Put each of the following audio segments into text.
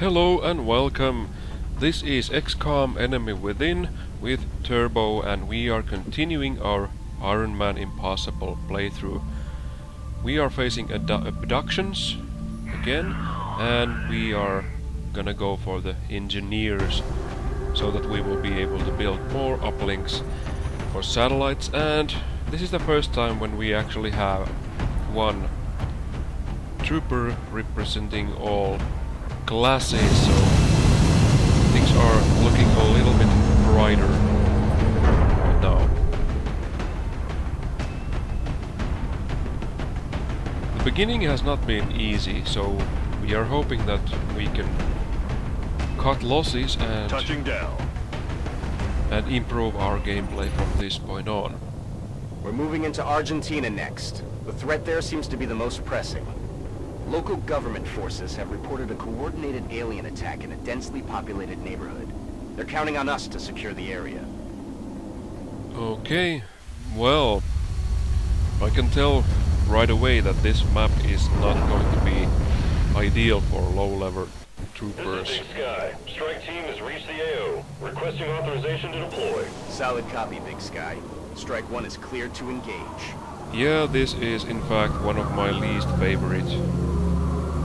Hello and welcome. This is XCom Enemy Within with Turbo, and we are continuing our Ironman Impossible playthrough. We are facing abductions again, and we are gonna go for the engineers so that we will be able to build more uplinks for satellites. And this is the first time when we actually have one trooper representing all classes, so things are looking a little bit brighter right now. The beginning has not been easy, so we are hoping that we can cut losses and Touching down. and improve our gameplay from this point on. We're moving into Argentina next. The threat there seems to be the most pressing. Local government forces have reported a coordinated alien attack in a densely populated neighborhood. They're counting on us to secure the area. Okay, well, I can tell right away that this map is not going to be ideal for low-level troopers. This is Big Sky. Strike team has reached the AO. Requesting authorization to deploy. Solid copy, Big Sky. Strike 1 is cleared to engage. Yeah, this is in fact one of my least favorite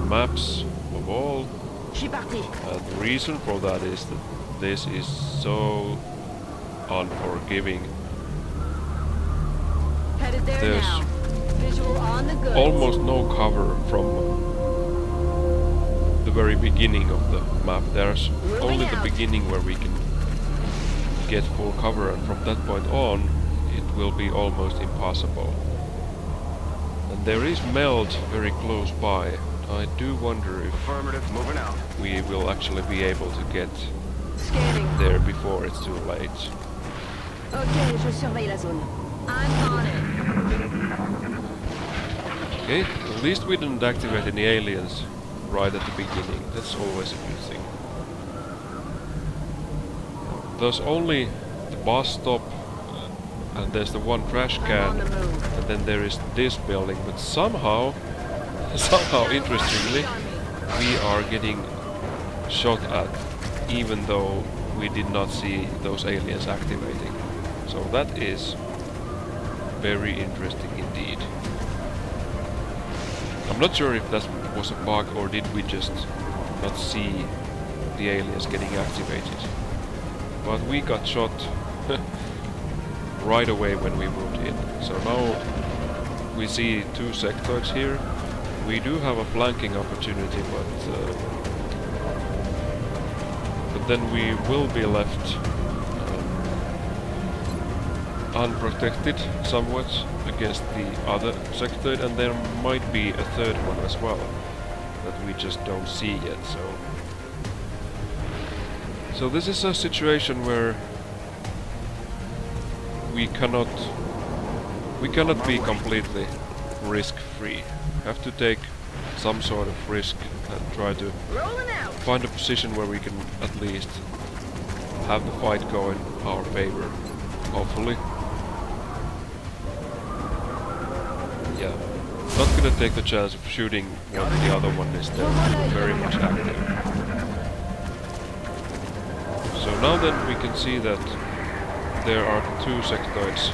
maps of all. The reason for that is that this is so unforgiving. Headed there There's now. Visual on the goods. almost no cover from the very beginning of the map. There's only the beginning where we can get full cover, and from that point on it will be almost impossible. And there is meld very close by. I do wonder if Affirmative, moving out. we will actually be able to get Scanning. there before it's too late. Okay, je surveille la zone. I'm on it. Okay, at least we didn't activate any aliens right at the beginning. That's always a good thing. There's only the bus stop, and there's the one trash I'm on can, the move. and then there is this building, but somehow, interestingly, we are getting shot at, even though we did not see those aliens activating. So that is very interesting indeed. I'm not sure if that was a bug or did we just not see the aliens getting activated. But we got shot right away when we moved in. So now we see two sectoids here. We do have a flanking opportunity, but then we will be left unprotected somewhat against the other sectoid, and there might be a third one as well that we just don't see yet. So this is a situation where we cannot be completely risk-free. Have to take some sort of risk and try to find a position where we can at least have the fight go in our favor, hopefully. Yeah, not gonna take the chance of shooting when the other one is there very much active. So now then we can see that there are two sectoids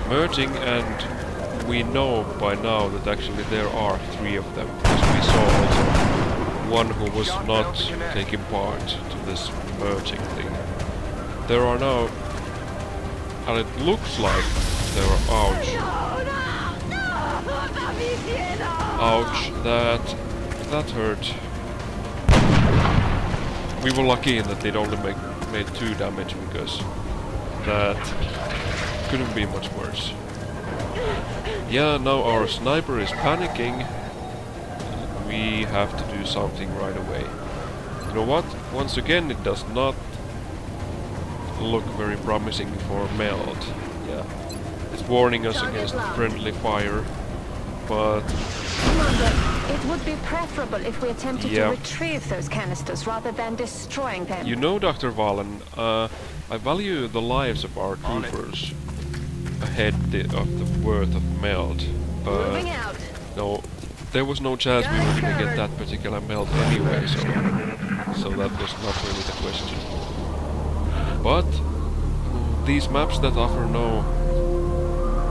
merging, and we know by now that actually there are three of them, because we saw also one who was not taking part to this merging thing. There are now, and it looks like there are, ouch, that hurt. We were lucky in that it only made 2 damage, because that couldn't be much worse. Yeah, now our sniper is panicking. We have to do something right away. You know what? Once again, it does not look very promising for meld. Yeah, it's warning us against friendly fire, but It would be preferable if we attempted to retrieve those canisters rather than destroying them. you know, Dr. Valen, I value the lives of our troopers ahead of the worth of meld. Moving out. No, there was no chance we were gonna get that particular melt anyway, so that was not really the question. But these maps that offer no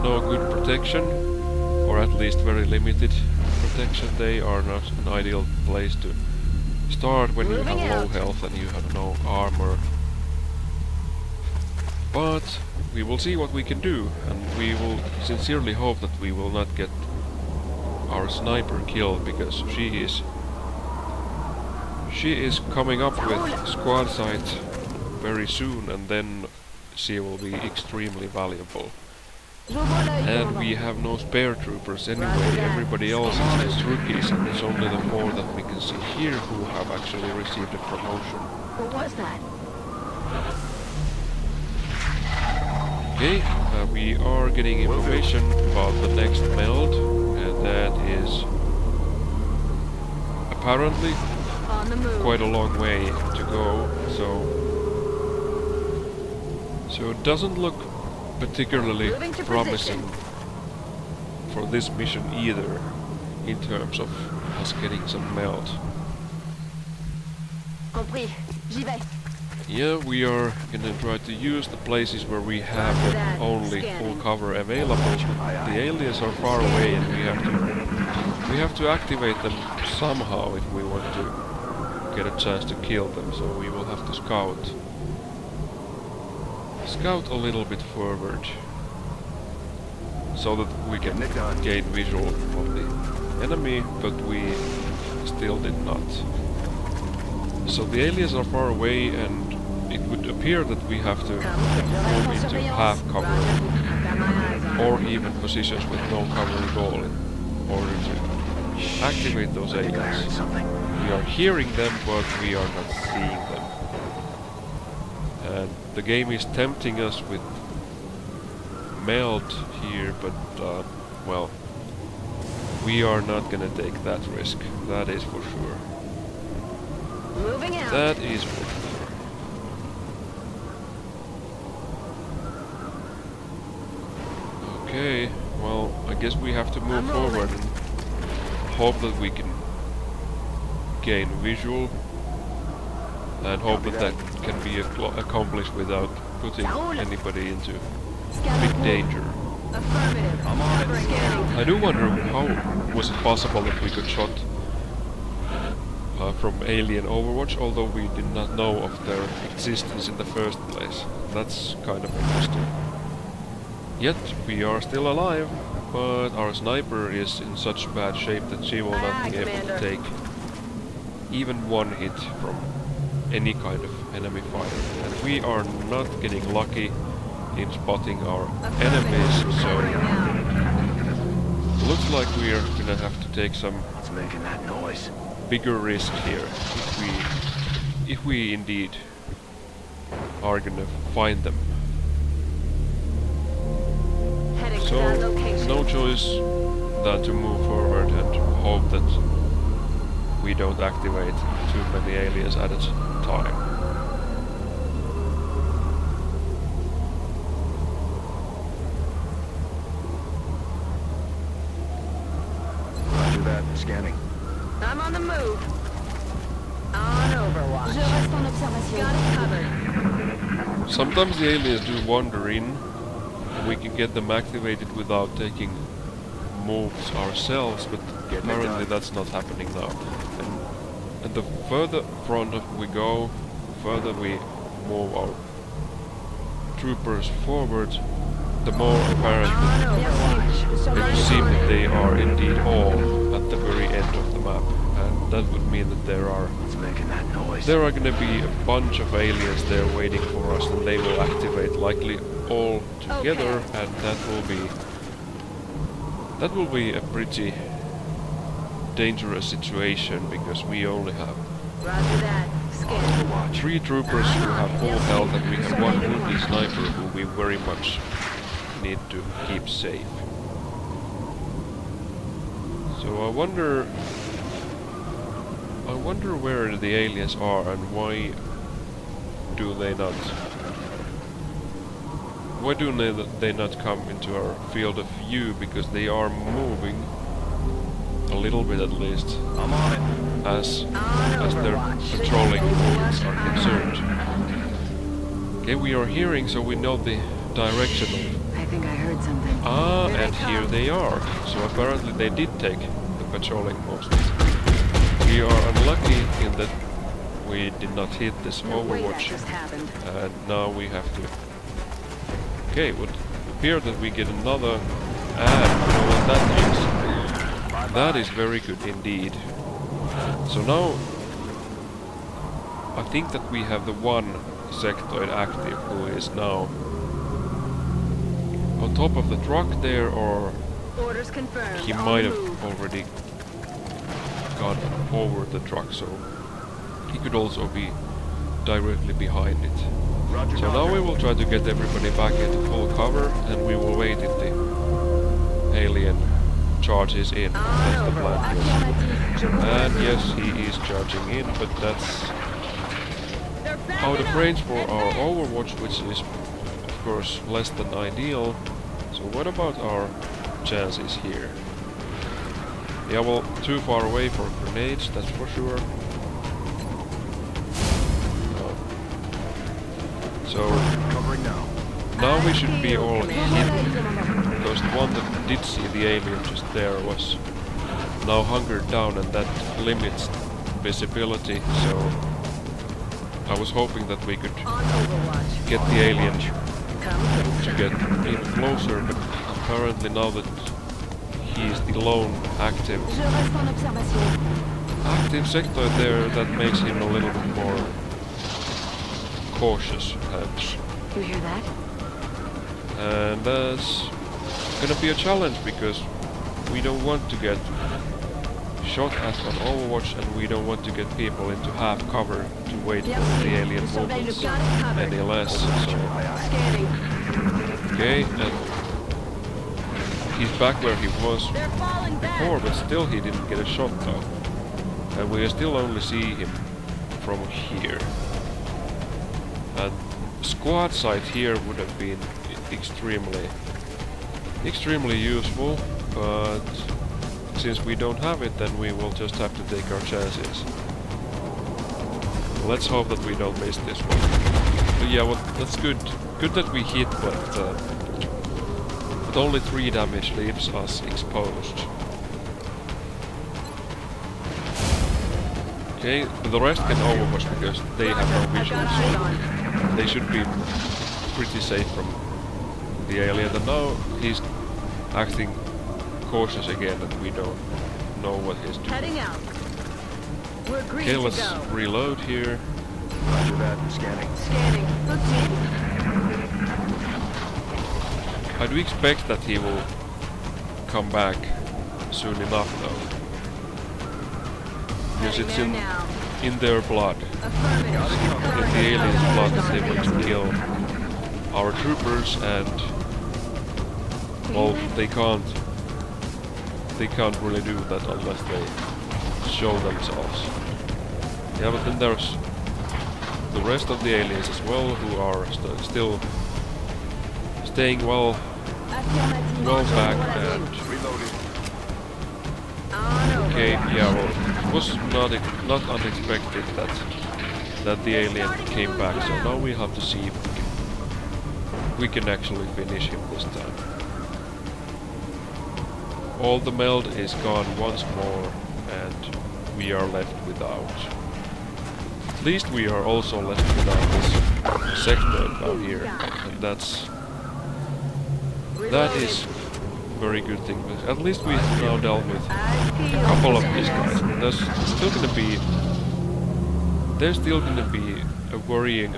good protection, or at least very limited protection, they are not an ideal place to start when you have low health and you have no armor. But we will see what we can do, and we will sincerely hope that we will not get our sniper killed, because she is coming up with squad sight very soon, and then she will be extremely valuable. And we have no spare troopers anyway. Everybody else is just rookies, and it's only the 4 that we can see here who have actually received a promotion. What was that? Okay, we are getting information about the next meld, and that is apparently quite a long way to go, so it doesn't look particularly promising for this mission either, in terms of us getting some meld. Compris. J'y vais. Yeah, we are gonna try to use the places where we have the only full cover available. The aliens are far away, and we have to activate them somehow if we want to get a chance to kill them. So we will have to scout a little bit forward, so that we can gain visual of the enemy, but we still did not. So the aliens are far away, and it would appear that we have to move into half cover, or even positions with no cover at all, in order to activate those aliens. We are hearing them, but we are not seeing them. And the game is tempting us with meld here, but well, we are not gonna take that risk. That is for sure. Moving out. That is for sure. Okay, well, I guess we have to move forward and hope that we can gain visual, and hope that can be accomplished without putting anybody into big danger. Affirmative. I'm on it. I do wonder how was it possible that we got shot from alien Overwatch, although we did not know of their existence in the first place. That's kind of interesting. Yet we are still alive, but our sniper is in such bad shape that she will not be able to take even one hit from any kind of enemy fire. And we are not getting lucky in spotting our enemies, so looks like we are gonna have to take some bigger risk here if we indeed are gonna find them. So no choice than to move forward and hope that we don't activate too many aliens at a time. Roger that. Scanning. I'm on the move. On Overwatch. Je reste en observation. Got it covered. Sometimes the aliens do wander in, and we can get them activated without taking moves ourselves, but apparently that's not happening now. And the further front we go, the further we move our troopers forward, the more apparent it seems that they are indeed all at the very end of the map. And that would mean that there are going to be a bunch of aliens there waiting for us, and they will activate likely all together, and that will be a pretty dangerous situation, because we only have 3 troopers who have full health, and we have 1 wounded sniper who we very much need to keep safe. So I wonder where the aliens are, and why do they not come into our field of view, because they are moving. a little bit at least, I'm on it. as their patrolling movements are concerned. Okay, we are hearing, so we know the direction of... I think I heard something. Ah, and here they are. So apparently they did take the patrolling post. We are unlucky in that we did not hit this Overwatch, and now we have to... Okay, it would appear that we get another ad. I know what that means. That is very good indeed. So now I think that we have the one sectoid active who is now on top of the truck there, or Orders confirmed. he might have already gone over the truck, so he could also be directly behind it. Roger, So now we will try to get everybody back into full cover, and we will wait if the alien charges in. That's the plan. And yes, he is charging in, but that's out of range for our Overwatch, which is of course less than ideal. So what about our chances here? Yeah, well, too far away for grenades, that's for sure. So Covering now. now we should be all hidden, because the one that did see the alien just there was now hunkered down, and that limits visibility, so I was hoping that we could get the alien to get even closer, but apparently now that he's the lone active sector there, that makes him a little bit more cautious, perhaps. You hear that? And that's gonna be a challenge, because we don't want to get shot at on Overwatch, and we don't want to get people into half cover to wait for the alien movements any less. So okay, and he's back where he was before, but still he didn't get a shot though, and we still only see him from here. And squad sight here would have been extremely useful, but since we don't have it, then we will just have to take our chances. Let's hope that we don't miss this one. But yeah, well, that's good. Good that we hit, but only 3 damage leaves us exposed. Okay, the rest can Overwatch because they have no vision, so they should be pretty safe from the alien. And now he's acting cautious again, and we don't know what he's doing. Heading out. We're green Okay, to let's go. reload here. Roger that. Scanning. Scanning. Hooked in. I do expect that he will come back soon enough, though, because it's in their blood. In the aliens' blood, that they want to kill our troopers, and well, they can't really do that unless they show themselves. Yeah, but then there's the rest of the aliens as well, who are still staying well back, and okay, yeah, well, it was not unexpected that the alien came back, so now we have to see if we can actually finish him this time. All the meld is gone once more, and we are left without. At least we are also left without this sector down here, and that is a very good thing. But at least we have now dealt with a couple of these guys. There's still gonna be a worrying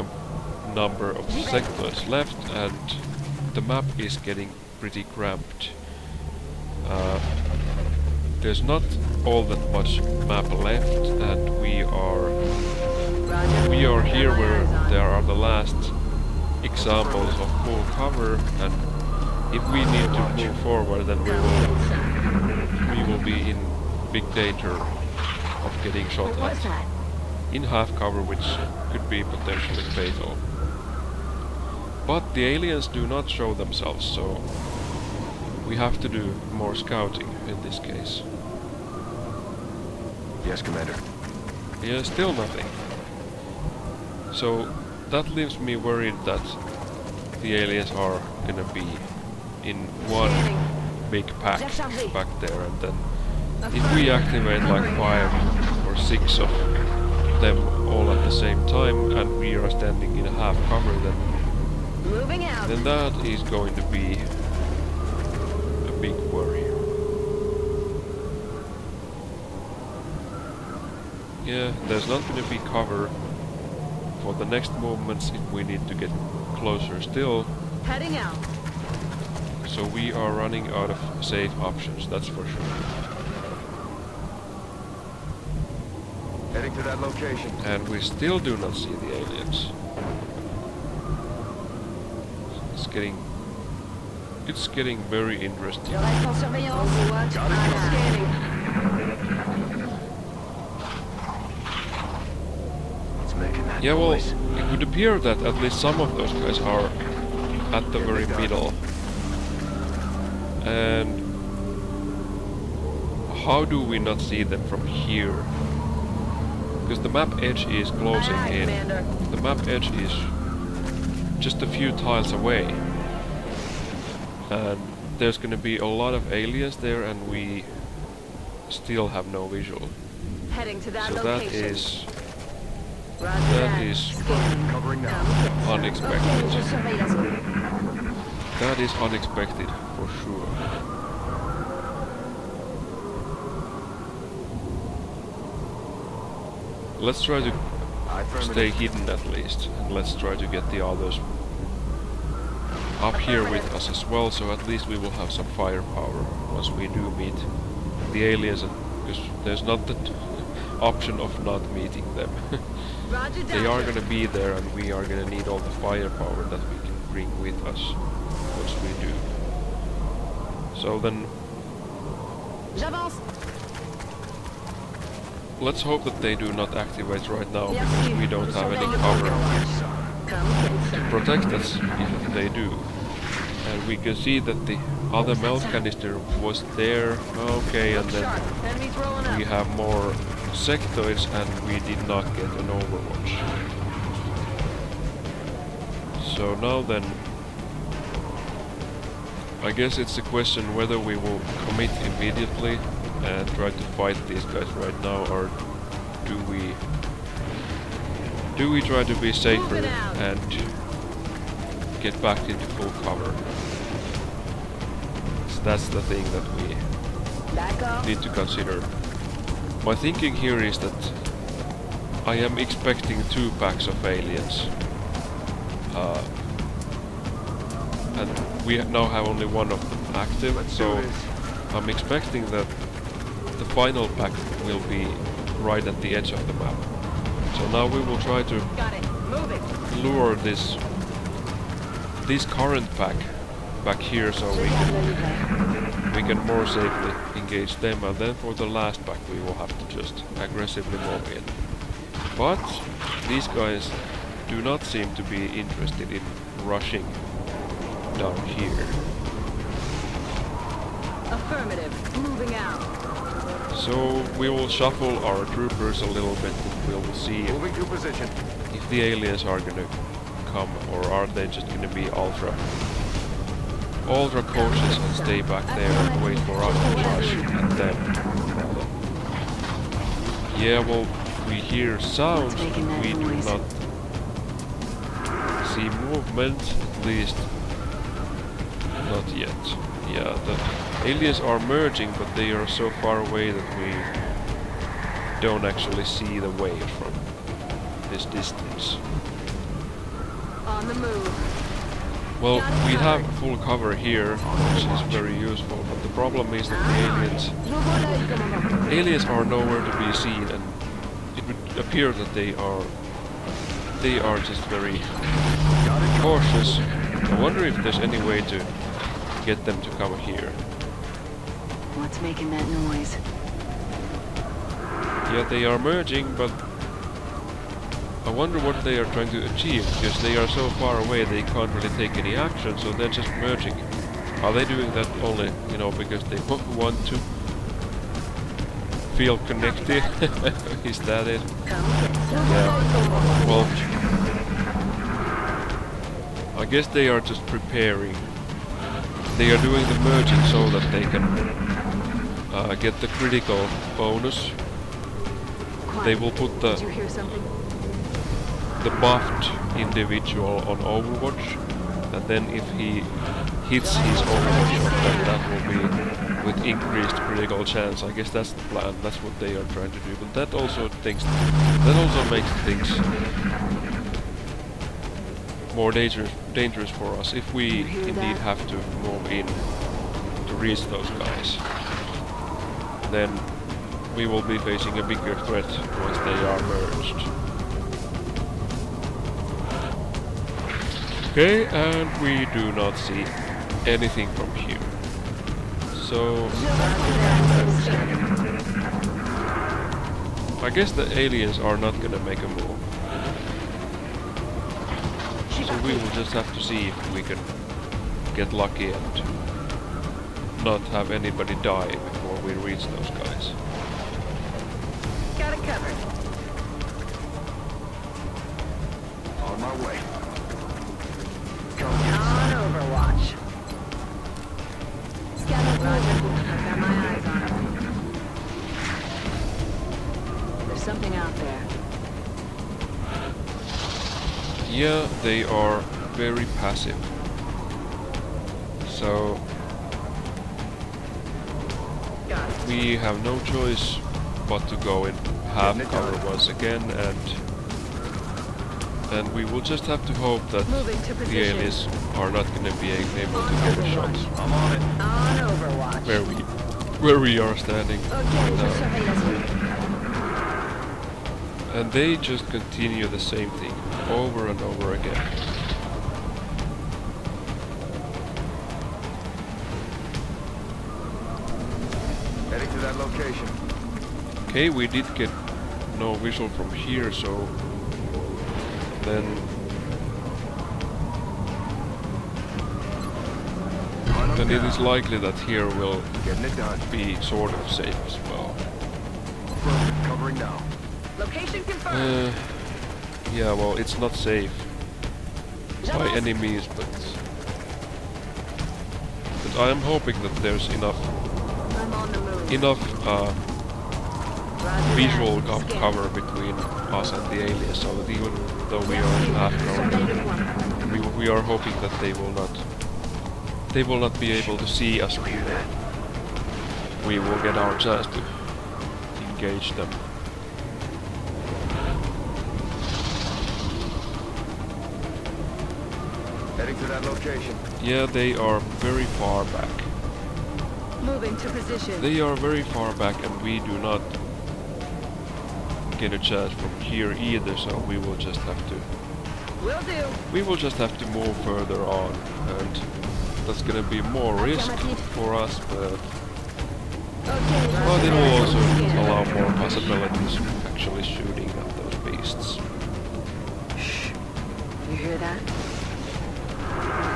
number of sectors left, and the map is getting pretty cramped. There's not all that much map left, and we are here where there are the last examples of full cover, and if we need to move forward, then we will be in big danger of getting shot at in half cover, which could be potentially fatal. But the aliens do not show themselves, so we have to do more scouting in this case. Yes, Commander. Yeah, still nothing. So that leaves me worried that the aliens are gonna be in one big pack back there, and then if we activate like 5 or 6 of them all at the same time and we are standing in a half cover, then that is going to be a big worry. Yeah, there's not going to be cover for the next movements if we need to get closer still. Heading out. So we are running out of safe options, that's for sure. Heading to that location. And we still do not see the aliens. It's getting very interesting. Yeah, well, it would appear that at least some of those guys are at the very middle. And how do we not see them from here? Because the map edge is closing in. The map edge is just a few tiles away. And there's gonna be a lot of aliens there and we still have no visual. Heading to that So location. that is Covering now. unexpected. That is unexpected for sure. Let's try to stay hidden at least, and let's try to get the others up here with us as well, so at least we will have some firepower once we do meet the aliens, because there's not the option of not meeting them. They are gonna be there and we are gonna need all the firepower that we can bring with us once we do. So then let's hope that they do not activate right now, because we don't have any cover to protect us if they do. And we can see that the other melt canister was there. Okay, and then we have more sectoids and we did not get an overwatch. So now then, I guess it's a question whether we will commit immediately and try to fight these guys right now, or do we try to be safer and get back into full cover. So that's the thing that we need to consider. My thinking here is that I am expecting 2 packs of aliens. And we now have only one of them active, so I'm expecting that the final pack will be right at the edge of the map. So now we will try to lure this current pack back here so we can more safely engage them, and then for the last pack we will have to just aggressively move in. But these guys do not seem to be interested in rushing down here. Affirmative. Moving out. So we will shuffle our troopers a little bit and we will see Moving to position. if the aliens are gonna come, or are they just gonna be ultra cautious and stay back there and wait for us to charge at them. Yeah, well, we hear sounds, we do not see movement, at least not yet. Yeah, the aliens are merging, but they are so far away that we don't actually see the wave from this distance. On the move. Well, we have full cover here, which is very useful, but the problem is that the aliens are nowhere to be seen, and it would appear that they are just very cautious. I wonder if there's any way to get them to come here. What's making that noise? Yeah, they are merging, but I wonder what they are trying to achieve, because they are so far away they can't really take any action, so they're just merging. Are they doing that only, because they want to feel connected. Is that it? Come get some. Yeah. Well, I guess they are just preparing. They are doing the merging so that they can get the critical bonus. They will put Did you hear something? the buffed individual on Overwatch, and then if he hits his Overwatch shot, then that will be with increased critical chance. I guess that's the plan. That's what they are trying to do. But that also makes things more dangerous for us if we indeed have to move in to reach those guys. Then we will be facing a bigger threat once they are merged. Okay, and we do not see anything from here. So I guess the aliens are not gonna make a move. So we will just have to see if we can get lucky and not have anybody die before we reach those guys. Got it covered. On my way. On Overwatch. Scanner Roger. I've got my eyes on him. There's something out there. Yeah, they are very passive. So Got it. we have no choice but to go in half cover once again, and we will just have to hope that Moving to the position. aliens are not going to be able On to get a shot Overwatch. I'm on it. On Overwatch. where we are standing Okay, right now. surveillance. And they just continue the same thing over and over again. Heading to that location. Okay, we did get no visual from here, so then it is likely that here will Getting it done. be sort of safe as well. Affirmative. Covering now. Location confirmed. Yeah, well, it's not safe by any means, but I am hoping that there's enough I'm on the move. enough Roger visual that. Scan. cover between us and the aliens, so that even though we are in half Surveillance cover, one. we are hoping that they will not be able to see us. We will get our chance to engage them. Heading to that location. Yeah, they are very far back. Moving to position. They are very far back, and we do not get a chance from here either, so we will just have to Will do. move further on, and that's gonna be more risk for us, but it will also allow more possibilities of actually shooting at those beasts. You hear that?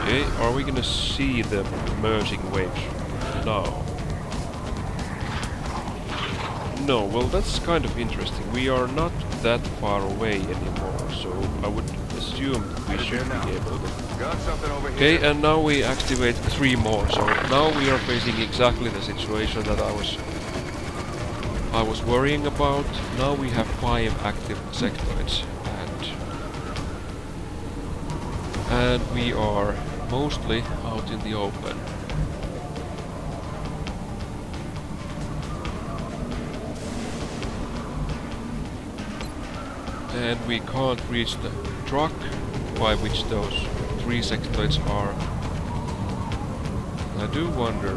Okay, are we gonna see the merging waves now? No, well, that's kind of interesting. We are not that far away anymore, so I would assume that we should be able to. Got something over here. Okay, and now we activate 3 more, so now we are facing exactly the situation that I was worrying about. Now we have 5 active sectoids, and we are mostly out in the open. And we can't reach the truck by which those 3 sectoids are. I do wonder,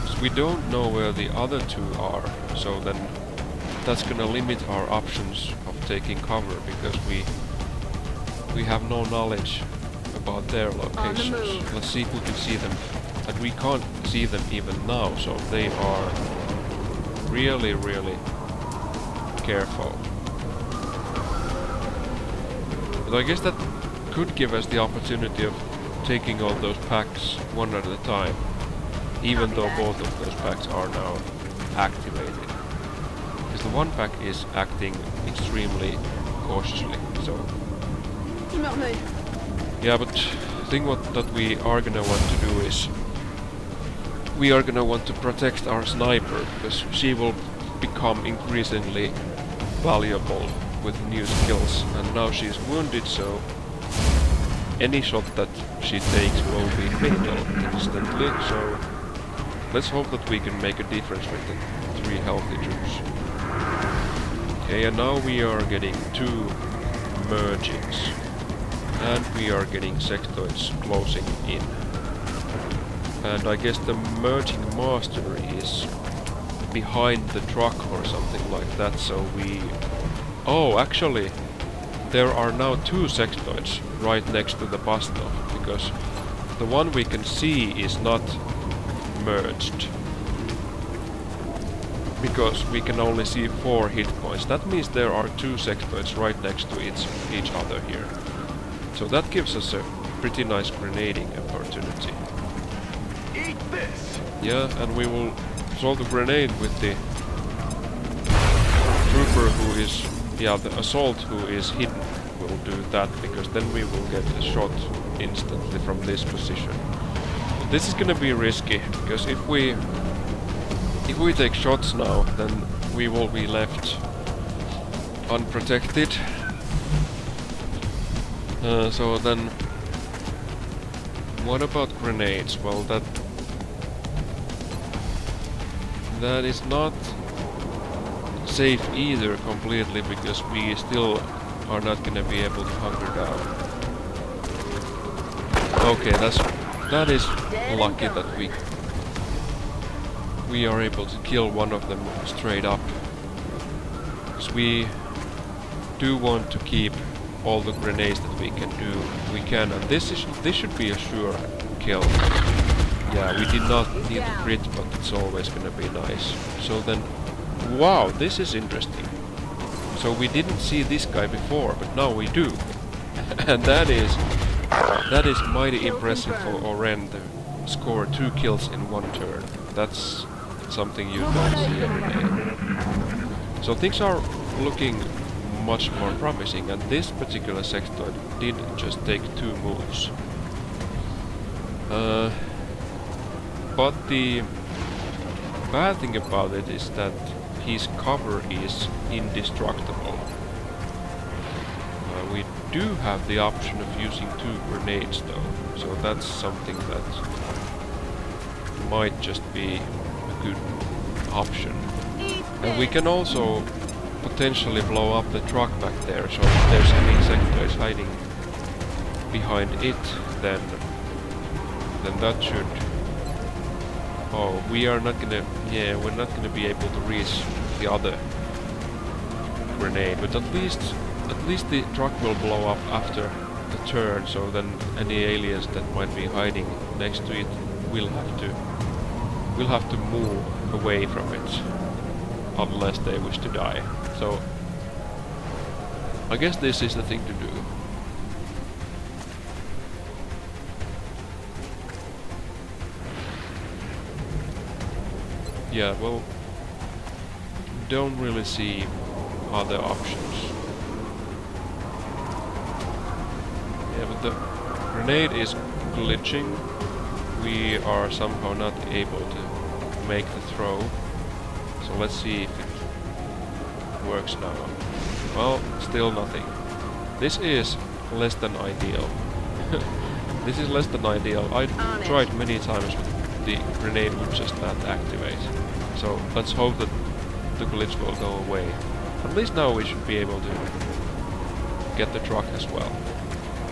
'cause we don't know where the other 2 are, so then that's gonna limit our options of taking cover, because we have no knowledge about their locations. move. Let's see if we can see them, and we can't see them even now, so they are really, really careful. But I guess that could give us the opportunity of taking all those packs one at a time, even though both of those packs are now activated. Because the one pack is acting extremely cautiously, so... Yeah, but the thing that we are gonna want to do is... We are gonna want to protect our sniper, because she will become increasingly valuable with new skills, and now she's wounded, so any shot that she takes will be fatal instantly, so let's hope that we can make a difference with the 3 healthy troops. Okay, and now we are getting 2 mergings, and we are getting sectoids closing in. And I guess the merging master is behind the truck or something like that, so we... Oh, actually, there are now 2 sectoids right next to the bus stop, because the one we can see is not merged. Because we can only see 4 hit points. That means there are 2 sectoids right next to each other here. So that gives us a pretty nice grenading opportunity. Eat this! Yeah, and we will throw the grenade with the trooper who is... Yeah, the assault who is hidden will do that, because then we will get a shot instantly from this position. But this is gonna be risky, because if we take shots now, then we will be left unprotected. So then, what about grenades? Well, that is not safe either completely, because we still are not gonna be able to hunker down. Okay, that is lucky that we are able to kill one of them straight up, because we do want to keep all the grenades that we can, and this should be a sure kill. Yeah, we did not need the crit, but it's always gonna be nice. So then, wow, this is interesting. So we didn't see this guy before, but now we do. And that is mighty impressive for Oren to score 2 kills in 1 turn. That's something you don't see every day. So things are looking much more promising, and this particular sectoid did just take 2 moves. But the bad thing about it is that his cover is indestructible. We do have the option of using 2 grenades though, so that's something that might just be a good option. And we can also potentially blow up the truck back there, so if there's any sectoids hiding behind it, then that should... Oh, we are not gonna... Yeah, we're not gonna be able to reach the other grenade, but at least the truck will blow up after the turn, so then any aliens that might be hiding next to it will have to move away from it, unless they wish to die. So I guess this is the thing to do. Yeah, well, don't really see other options. Yeah, but the grenade is glitching. We are somehow not able to make the throw. So let's see if it works now. Well, still nothing. This is less than ideal. This is less than ideal. I tried many times, but the grenade would just not activate. So let's hope that the glitch will go away. At least now we should be able to get the truck as well.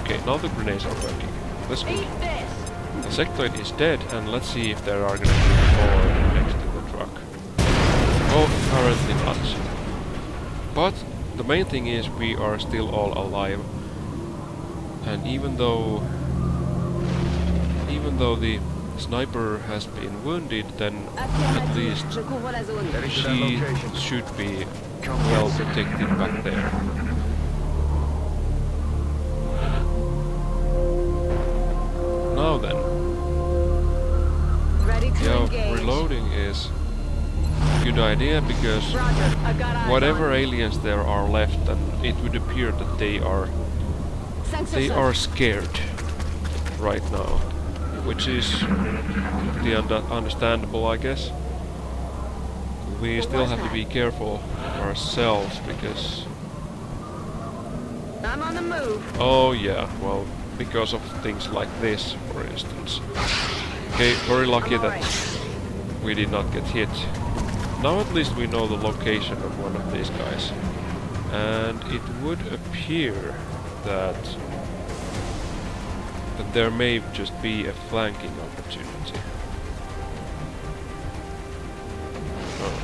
Okay, now the grenades are working. That's good. The sectoid is dead, and let's see if there are gonna be more next to the truck. Oh, apparently not. But the main thing is we are still all alive. And even though the sniper has been wounded, then at least she should be well protected back there. Now then. Ready to engage. Reloading is good idea because Roger. I've got eyes whatever on. aliens there are left, then it would appear that they are scared right now, which is understandable, I guess. We What still was have to that? be careful ourselves because I'm on the move. oh yeah, well, because of things like this, for instance. Okay, very lucky I'm all that right. we did not get hit. Now at least we know the location of one of these guys. And it would appear that there may just be a flanking opportunity. Oh.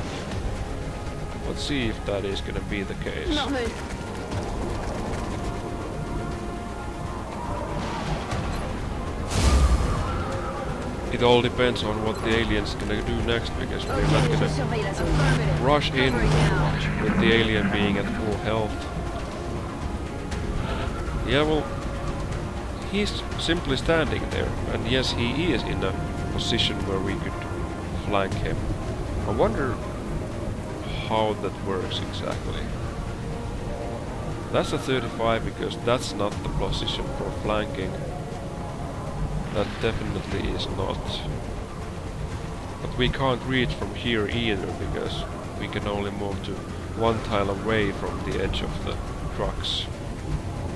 Let's see if that is gonna be the case. Nothing. It all depends on what the alien's gonna do next, because we're not gonna Affirmative. rush in Covering now. with the alien being at full health. Yeah, well, he's simply standing there, and yes, he is in a position where we could flank him. I wonder how that works exactly. That's a 35 because that's not the position for flanking. That definitely is not. But we can't reach from here either because we can only move to one tile away from the edge of the truck's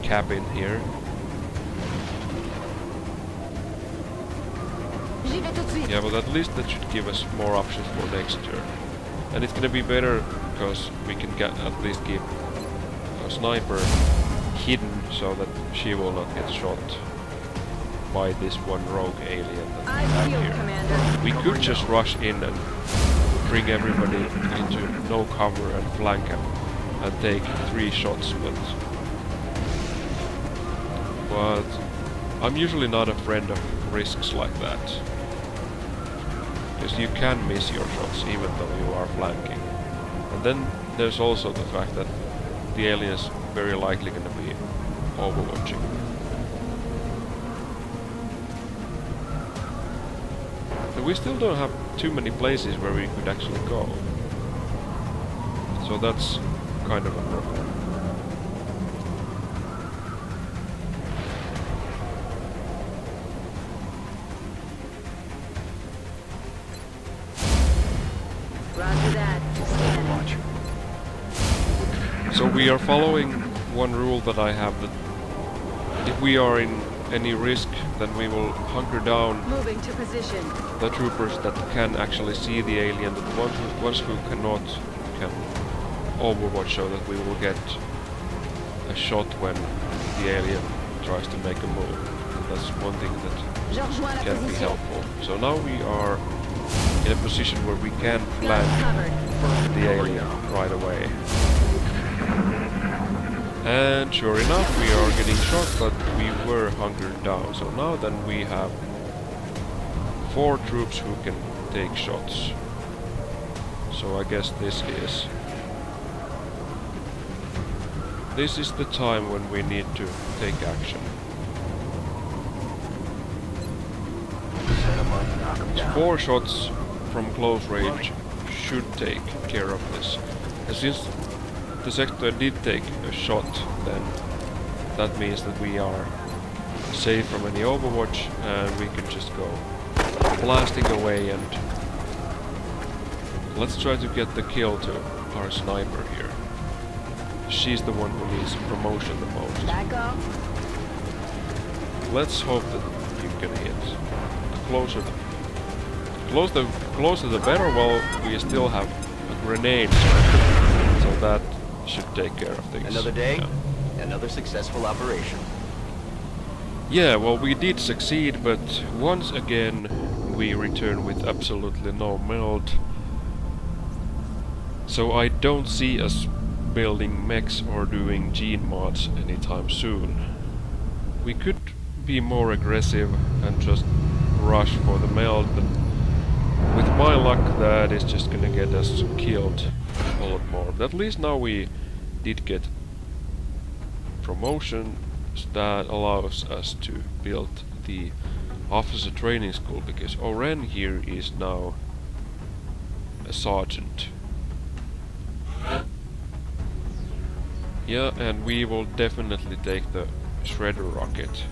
cabin here. Yeah, but at least that should give us more options for next turn. And it's gonna be better because we can at least keep a sniper hidden so that she will not get shot by this one rogue alien that we I have feel, here. Commander. We could just rush in and bring everybody into no cover and flank them and take 3 shots, but I'm usually not a friend of risks like that. Because you can miss your shots even though you are flanking. And then there's also the fact that the alien is very likely going to be overwatching. But we still don't have too many places where we could actually go. So that's kind of a problem. Roger that. Scanning. Watch. So we are following one rule that I have, that if we are in any risk, then we will hunker down Moving to position. the troopers that can actually see the alien, that ones who cannot can overwatch, so that we will get a shot when the alien tries to make a move. And that's one thing that Je rejoins la can be position. helpful. So now we are in a position where we can flank Covered. the alien right away. And sure enough, we are getting shot, but we were hunkered down. So now then we have 4 troops who can take shots. So I guess this is the time when we need to take action. So 4 shots from close range should take care of this. And since the sector did take a shot, then that means that we are safe from any overwatch and we can just go blasting away, and let's try to get the kill to our sniper here. She's the one who needs promotion the most. Back off. Let's hope that you can hit. The closer the better. Well, we still have a grenade, so that should take care of things. Another day, Yeah. another successful operation. Yeah, well, we did succeed, but once again we return with absolutely no meld. So I don't see us building mechs or doing gene mods anytime soon. We could be more aggressive and just rush for the meld, but with my luck that is just gonna get us killed a lot more. But at least now we did get promotion that allows us to build the officer training school, because Oren here is now a sergeant. Yeah, and we will definitely take the shredder rocket,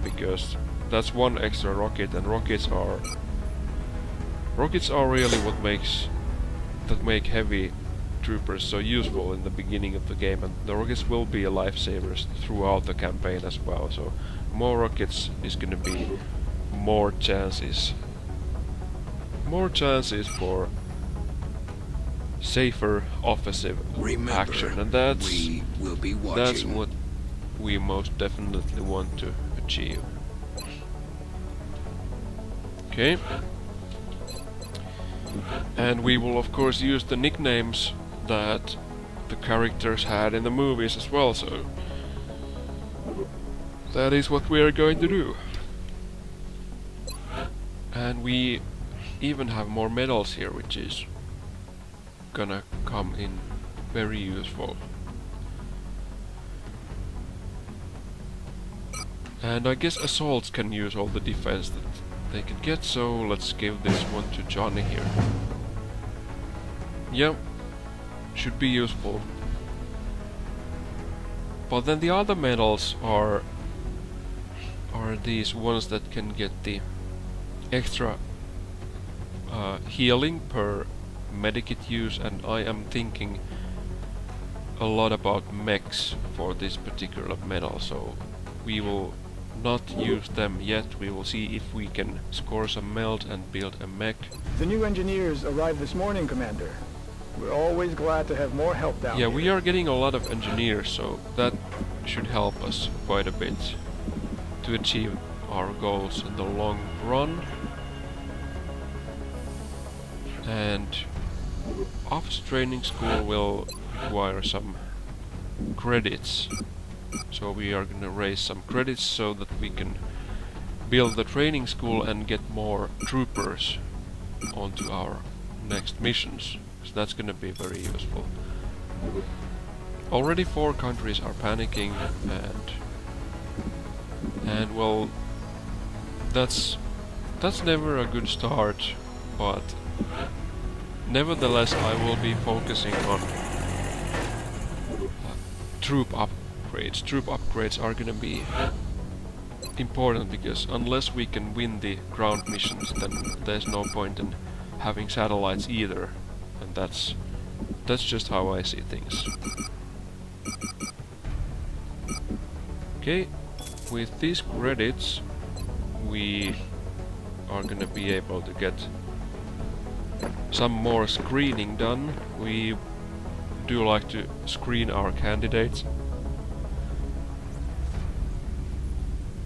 because that's one extra rocket, and rockets are really what make heavy troopers so useful in the beginning of the game, and the rockets will be lifesavers throughout the campaign as well. So more rockets is gonna be more chances for safer offensive action, and that's what we most definitely want to achieve. Okay. And we will of course use the nicknames that the characters had in the movies as well, so that is what we are going to do. And we even have more medals here, which is gonna come in very useful. And I guess assaults can use all the defense that they can get, so let's give this one to Johnny here. Yep, should be useful. But then the other medals are these ones that can get the extra healing per medikit use, and I am thinking a lot about mechs for this particular medal, so we will not use them yet. We will see if we can score some meld and build a mech. The new engineers arrived this morning, Commander. We're always glad to have more help down here. Yeah, we are getting a lot of engineers, so that should help us quite a bit to achieve our goals in the long run. And office training school will require some credits, so we are gonna raise some credits so that we can build the training school and get more troopers onto our next missions. So that's gonna be very useful. Already 4 countries are panicking, and well, that's never a good start, but nevertheless I will be focusing on troop upgrades. Troop upgrades are gonna be important, because unless we can win the ground missions, then there's no point in having satellites either, and that's just how I see things. Okay, with these credits we are gonna be able to get some more screening done. We do like to screen our candidates.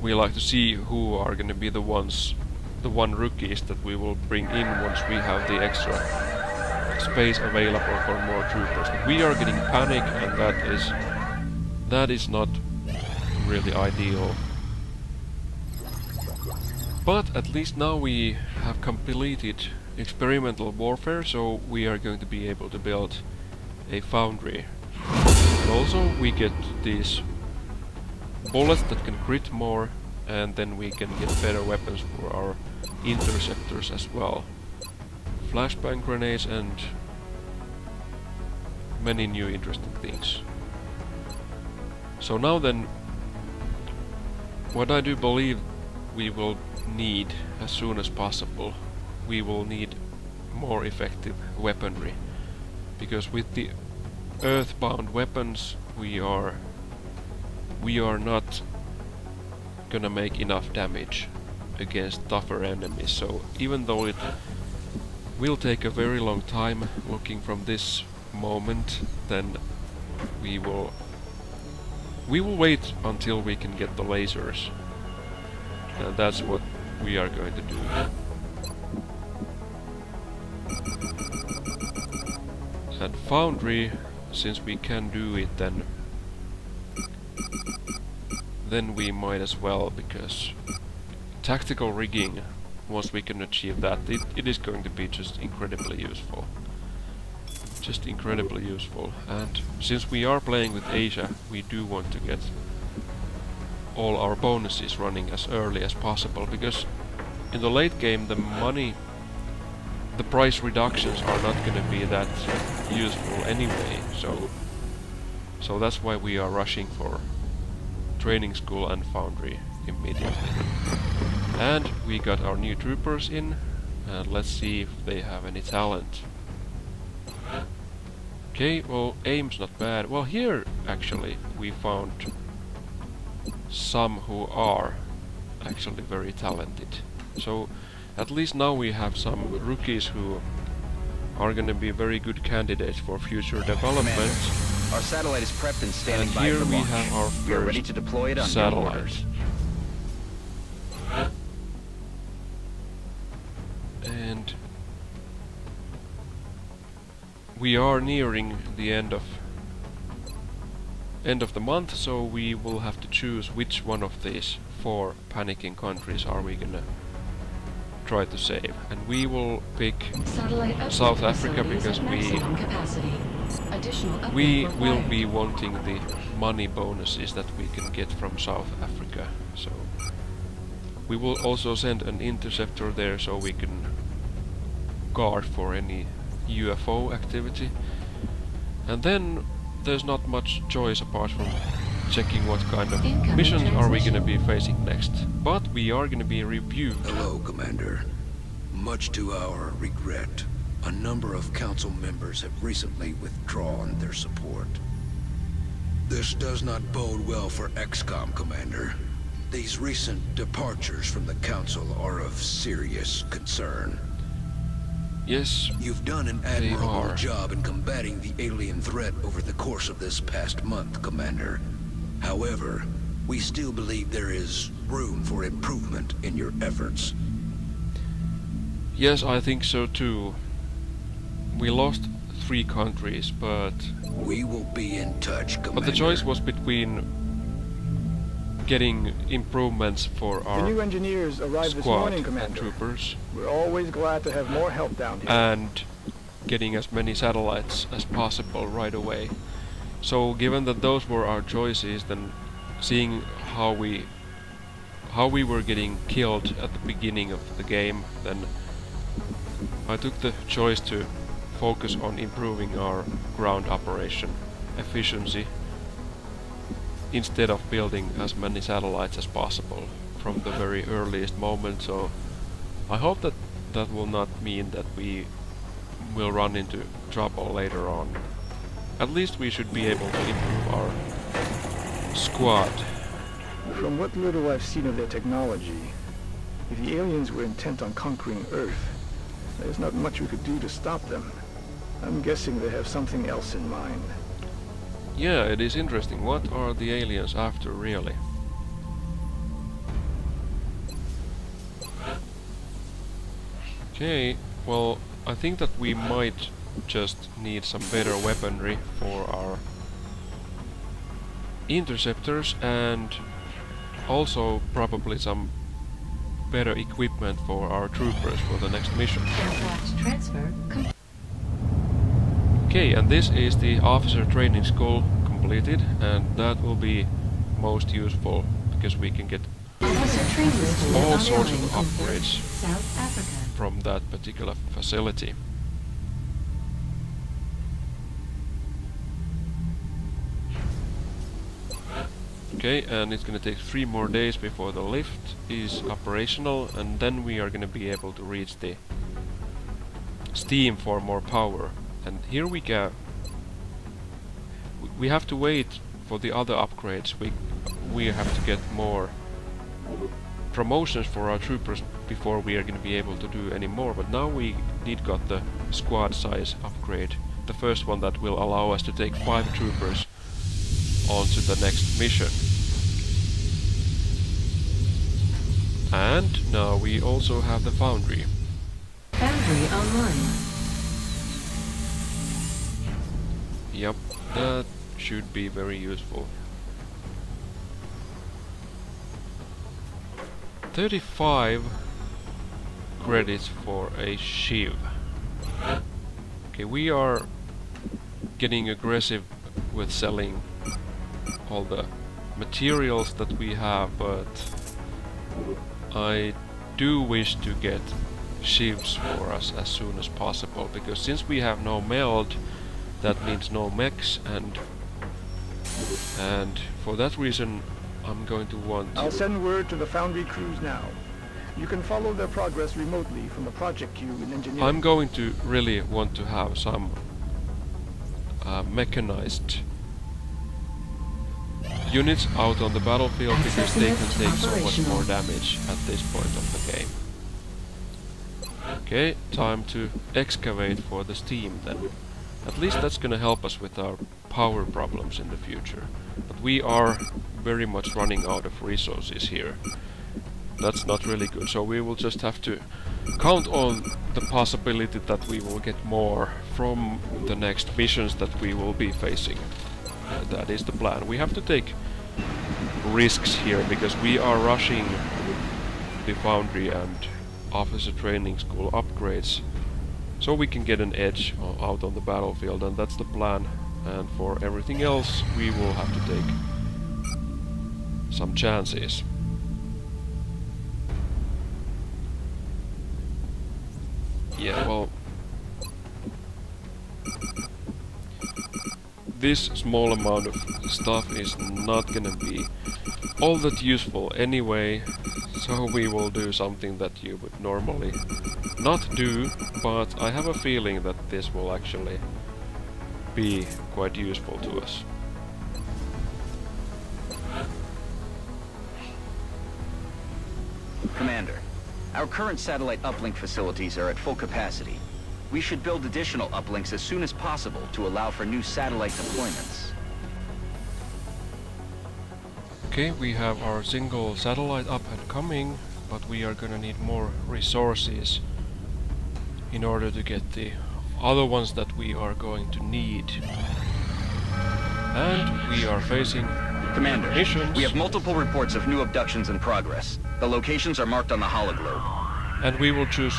We like to see who are gonna be the rookies that we will bring in once we have the extra space available for more troopers. But we are getting panic, and that is not really ideal. But at least now we have completed experimental warfare, so we are going to be able to build a foundry. And also we get these bullets that can crit more, and then we can get better weapons for our interceptors as well. Flashbang grenades and many new interesting things. So now then, what I do believe we will need as soon as possible, we will need more effective weaponry, because with the earthbound weapons we are not gonna make enough damage against tougher enemies. So even though it will take a very long time looking from this moment, then we will wait until we can get the lasers, and that's what we are going to do. And foundry, since we can do it, then we might as well, because tactical rigging, once we can achieve that, it is going to be just incredibly useful. Just incredibly useful. And since we are playing with Asia, we do want to get all our bonuses running as early as possible, because in the late game the price reductions are not going to be that useful anyway. So that's why we are rushing for training school and foundry immediately. And we got our new troopers in, and let's see if they have any talent. Okay, well, aim's not bad. Well, here actually we found some who are actually very talented. So at least now we have some rookies who are gonna be very good candidates for future development. Commander, our satellite is prepped and standing And by here for we launch. have our We are ready first to deploy it on your satellite. orders. And we are nearing the end of the month, so we will have to choose which one of these 4 panicking countries are we gonna try to save. And we will pick South Africa because we will be wanting the money bonuses that we can get from South Africa. So we will also send an interceptor there so we can guard for any UFO activity. And then there's not much choice apart from checking what kind of missions are we gonna be facing next. But we are gonna be reviewed. Hello, Commander. Much to our regret, a number of council members have recently withdrawn their support. This does not bode well for XCom, Commander. These recent departures from the council are of serious concern. Yes, You've done an they admirable are. job in combating the alien threat over the course of this past month, Commander. However, we still believe there is room for improvement in your efforts. Yes, I think so too. We lost 3 countries, but We will be in touch, Commander. the choice was between getting improvements for The our new engineers arrived this squad morning, and Commander. troopers We're always glad to have more help down here. and getting as many satellites as possible right away. So given that those were our choices, then seeing how we were getting killed at the beginning of the game, then I took the choice to focus on improving our ground operation efficiency instead of building as many satellites as possible from the very earliest moment. So I hope that that will not mean that we will run into trouble later on. At least we should be able to improve our squad. From what little I've seen of their technology, if the aliens were intent on conquering Earth, there's not much we could do to stop them. I'm guessing they have something else in mind. Yeah, it is interesting. What are the aliens after, really? Okay, well, I think that we might just need some better weaponry for our interceptors, and also probably some better equipment for our troopers for the next mission. Okay, and this is the officer training school completed, and that will be most useful because we can get all sorts of upgrades from that particular facility. Okay, and it's gonna take 3 more days before the lift is operational, and then we are gonna be able to reach the steam for more power. And here we go. We have to wait for the other upgrades. We have to get more promotions for our troopers before we are going to be able to do any more. But now we did got the squad size upgrade, the first one that will allow us to take 5 troopers on to the next mission. And now we also have the foundry. Foundry online. Yep, that should be very useful. 35 credits for a shiv. Okay, we are getting aggressive with selling all the materials that we have, but I do wish to get shivs for us as soon as possible, because since we have no meld, that means no mechs, and And for that reason, I'm going to want... I'll send word to the Foundry crews now. You can follow their progress remotely from the project queue in engineering. I'm going to really want to have some mechanized units out on the battlefield because they can take so much more damage at this point of the game. Okay, time to excavate for the steam then. At least that's gonna help us with our power problems in the future. But we are very much running out of resources here. That's not really good, so we will just have to count on the possibility that we will get more from the next missions that we will be facing. That is the plan. We have to take risks here because we are rushing the Foundry and Officer Training School upgrades so we can get an edge out on the battlefield, and that's the plan. And for everything else we will have to take some chances. Yeah, well, this small amount of stuff is not gonna be all that useful anyway, so we will do something that you would normally not do, but I have a feeling that this will actually be quite useful to us. Commander, our current satellite uplink facilities are at full capacity. We should build additional uplinks as soon as possible to allow for new satellite deployments. Okay, we have our single satellite up and coming, but we are gonna need more resources in order to get the other ones that we are going to need. And we are facing Commander, missions. we have multiple reports of new abductions in progress. The locations are marked on the hologlobe. And we will choose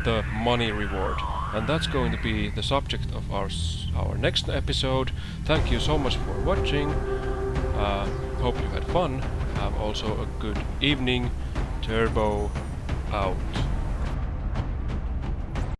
the money reward. And that's going to be the subject of our next episode. Thank you so much for watching. Hope you had fun. Have also a good evening. Turbo out.